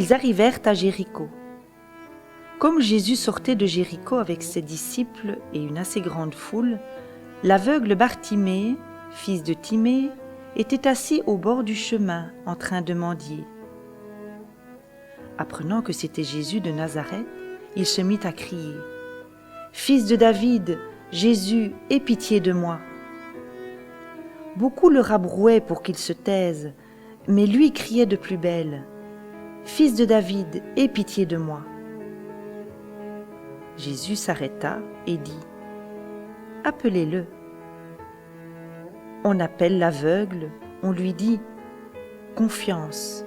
Ils arrivèrent à Jéricho. Comme Jésus sortait de Jéricho avec ses disciples et une assez grande foule, l'aveugle Bartimée, fils de Timée, était assis au bord du chemin en train de mendier. Apprenant que c'était Jésus de Nazareth, il se mit à crier « Fils de David, Jésus, aie pitié de moi !» Beaucoup le rabrouaient pour qu'il se taise, mais lui criait de plus belle « Fils de David, aie pitié de moi !» Jésus s'arrêta et dit « Appelez-le !» On appelle l'aveugle, on lui dit « Confiance,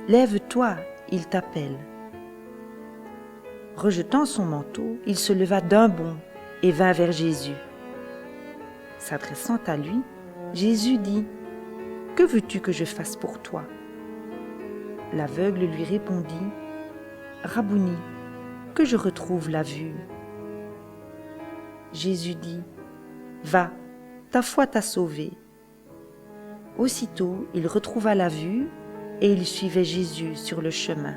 lève-toi, il t'appelle !» Rejetant son manteau, il se leva d'un bond et vint vers Jésus. S'adressant à lui, Jésus dit « Que veux-tu que je fasse pour toi ?» L'aveugle lui répondit « Rabouni, que je retrouve la vue. » Jésus dit « Va, ta foi t'a sauvé. » Aussitôt, il retrouva la vue et il suivait Jésus sur le chemin.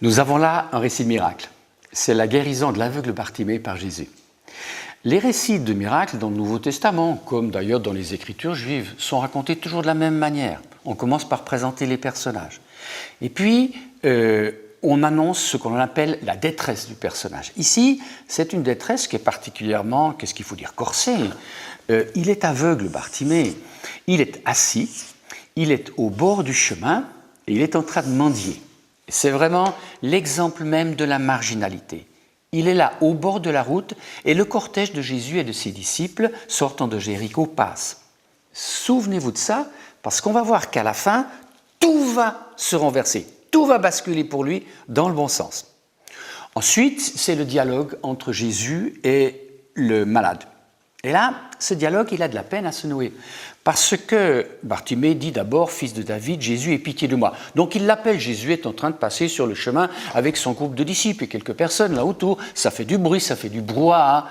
Nous avons là un récit de miracle. C'est la guérison de l'aveugle Bartimée par Jésus. Les récits de miracles dans le Nouveau Testament, comme d'ailleurs dans les Écritures juives, sont racontés toujours de la même manière. On commence par présenter les personnages. Et puis, on annonce ce qu'on appelle la détresse du personnage. Ici, c'est une détresse qui est particulièrement, qu'est-ce qu'il faut dire, corsée. Il est aveugle, Bartimée. Il est assis, il est au bord du chemin et il est en train de mendier. C'est vraiment l'exemple même de la marginalité. Il est là, au bord de la route, et le cortège de Jésus et de ses disciples, sortant de Jéricho, passe. Souvenez-vous de ça, parce qu'on va voir qu'à la fin, tout va se renverser, tout va basculer pour lui dans le bon sens. Ensuite, c'est le dialogue entre Jésus et le malade. Et là, ce dialogue, il a de la peine à se nouer. Parce que Bartimée dit d'abord « Fils de David, Jésus, aie pitié de moi ». Donc il l'appelle, Jésus est en train de passer sur le chemin avec son groupe de disciples et quelques personnes là autour. Ça fait du bruit, ça fait du brouhaha.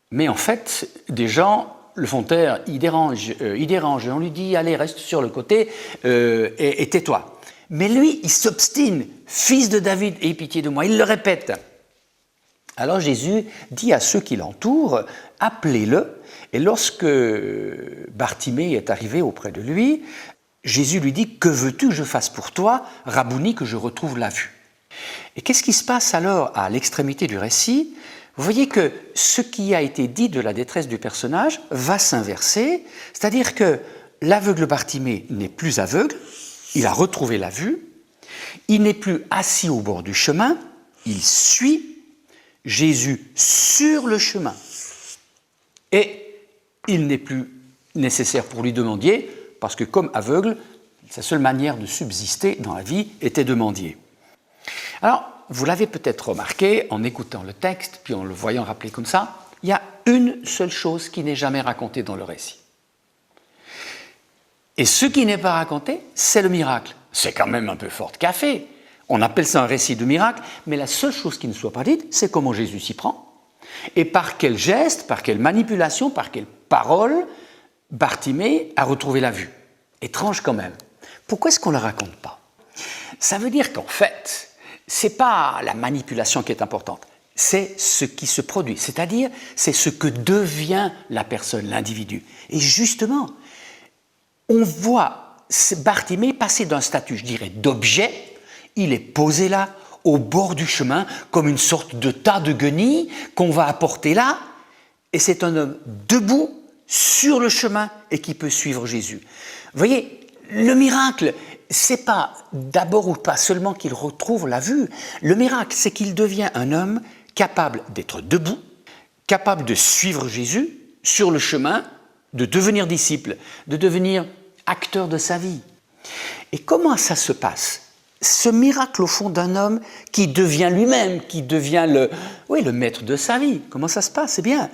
Mais en fait, des gens le font taire, ils dérangent. Et on lui dit « Allez, reste sur le côté et tais-toi ». Mais lui, il s'obstine « Fils de David, aie pitié de moi ». Il le répète. Alors Jésus dit à ceux qui l'entourent, appelez-le. Et lorsque Bartimée est arrivé auprès de lui, Jésus lui dit, que veux-tu que je fasse pour toi, Rabouni, que je retrouve la vue. Et qu'est-ce qui se passe alors à l'extrémité du récit? Vous voyez que ce qui a été dit de la détresse du personnage va s'inverser, c'est-à-dire que l'aveugle Bartimée n'est plus aveugle, il a retrouvé la vue, il n'est plus assis au bord du chemin, il suit Jésus sur le chemin. Et il n'est plus nécessaire pour lui de mendier, parce que comme aveugle, sa seule manière de subsister dans la vie était de mendier. Alors, vous l'avez peut-être remarqué en écoutant le texte, puis en le voyant rappelé comme ça, il y a une seule chose qui n'est jamais racontée dans le récit. Et ce qui n'est pas raconté, c'est le miracle. C'est quand même un peu fort de café. On appelle ça un récit de miracle, mais la seule chose qui ne soit pas dite, c'est comment Jésus s'y prend. Et par quel geste, par quelle manipulation, par quelle parole, Bartimée a retrouvé la vue. Étrange quand même. Pourquoi est-ce qu'on ne le raconte pas? Ça veut dire qu'en fait, ce n'est pas la manipulation qui est importante, c'est ce qui se produit, c'est-à-dire c'est ce que devient la personne, l'individu. Et justement, on voit Bartimée passer d'un statut, je dirais, d'objet, il est posé là, au bord du chemin, comme une sorte de tas de guenilles qu'on va apporter là, et c'est un homme debout sur le chemin et qui peut suivre Jésus. Vous voyez, le miracle, c'est pas d'abord ou pas seulement qu'il retrouve la vue, le miracle, c'est qu'il devient un homme capable d'être debout, capable de suivre Jésus sur le chemin, de devenir disciple, de devenir acteur de sa vie. Et comment ça se passe? Ce miracle au fond d'un homme qui devient lui-même, qui devient le maître de sa vie. Comment ça se passe? Eh bien,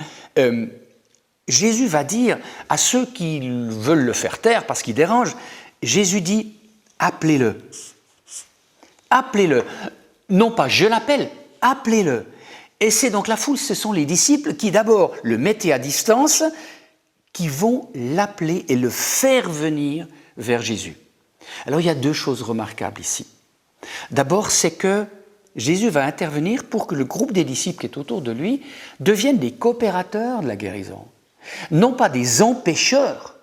Jésus va dire à ceux qui veulent le faire taire parce qu'il dérange, Jésus dit, appelez-le. Appelez-le. Non pas je l'appelle, appelez-le. Et c'est donc la foule, ce sont les disciples qui d'abord le mettaient à distance qui vont l'appeler et le faire venir vers Jésus. Alors il y a deux choses remarquables ici. D'abord, c'est que Jésus va intervenir pour que le groupe des disciples qui est autour de lui devienne des coopérateurs de la guérison. Non pas des empêcheurs,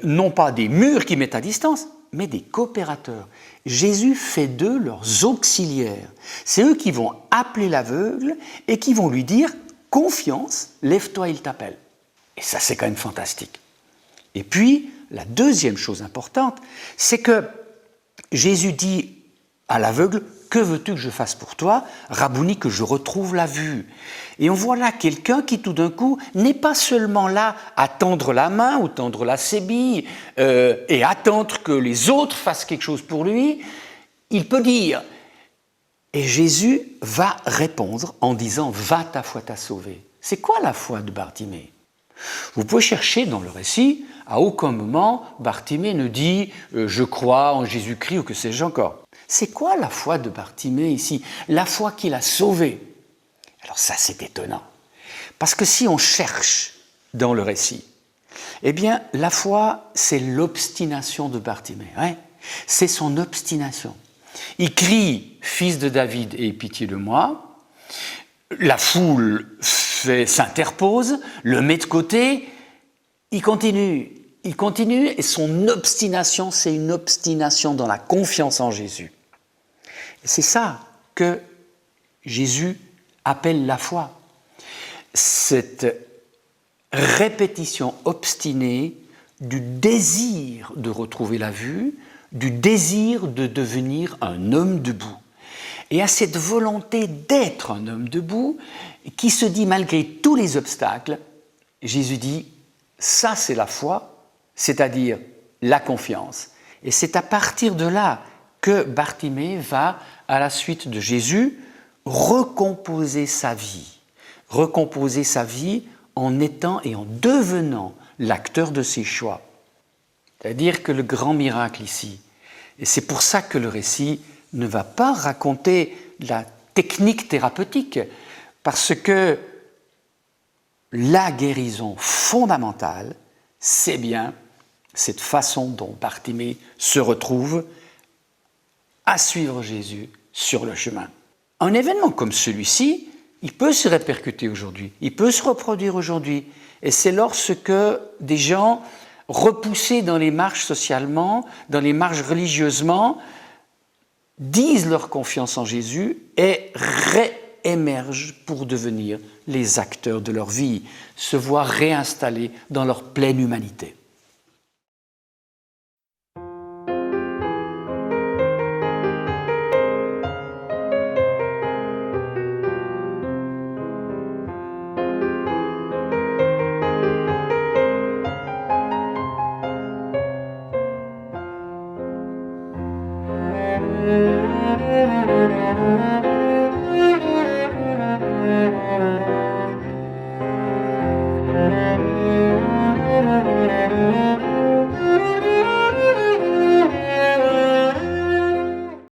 non pas des murs qui mettent à distance, mais des coopérateurs. Jésus fait d'eux leurs auxiliaires. C'est eux qui vont appeler l'aveugle et qui vont lui dire « Confiance, lève-toi, il t'appelle ». Et ça, c'est quand même fantastique. Et puis, la deuxième chose importante, c'est que Jésus dit à l'aveugle « Que veux-tu que je fasse pour toi, Rabouni, que je retrouve la vue ?» Et on voit là quelqu'un qui, tout d'un coup, n'est pas seulement là à tendre la main ou tendre la sébille et attendre que les autres fassent quelque chose pour lui. Il peut dire. Et Jésus va répondre en disant « Va, ta foi t'a sauvé ». C'est quoi la foi de Bartimée ? Vous pouvez chercher dans le récit, à aucun moment, Bartimée ne dit « Je crois en Jésus-Christ » ou que sais-je encore. C'est quoi la foi de Bartimée ici? La foi qui l'a sauvé. Alors ça, c'est étonnant. Parce que si on cherche dans le récit, eh bien, la foi, c'est l'obstination de Bartimée. Ouais, c'est son obstination. Il crie « Fils de David, aie pitié de moi ». La foule s'interpose, le met de côté, il continue et son obstination, c'est une obstination dans la confiance en Jésus. Et c'est ça que Jésus appelle la foi. Cette répétition obstinée du désir de retrouver la vue, du désir de devenir un homme debout. Et à cette volonté d'être un homme debout, qui se dit malgré tous les obstacles, Jésus dit, ça c'est la foi, c'est-à-dire la confiance. Et c'est à partir de là que Bartimée va, à la suite de Jésus, recomposer sa vie en étant et en devenant l'acteur de ses choix. C'est-à-dire que le grand miracle ici, et c'est pour ça que le récit ne va pas raconter la technique thérapeutique, parce que la guérison fondamentale, c'est bien cette façon dont Bartimée se retrouve à suivre Jésus sur le chemin. Un événement comme celui-ci, il peut se répercuter aujourd'hui, il peut se reproduire aujourd'hui, et c'est lorsque des gens repoussés dans les marges socialement, dans les marges religieusement, disent leur confiance en Jésus et réémergent pour devenir les acteurs de leur vie, se voient réinstallés dans leur pleine humanité. Thank you.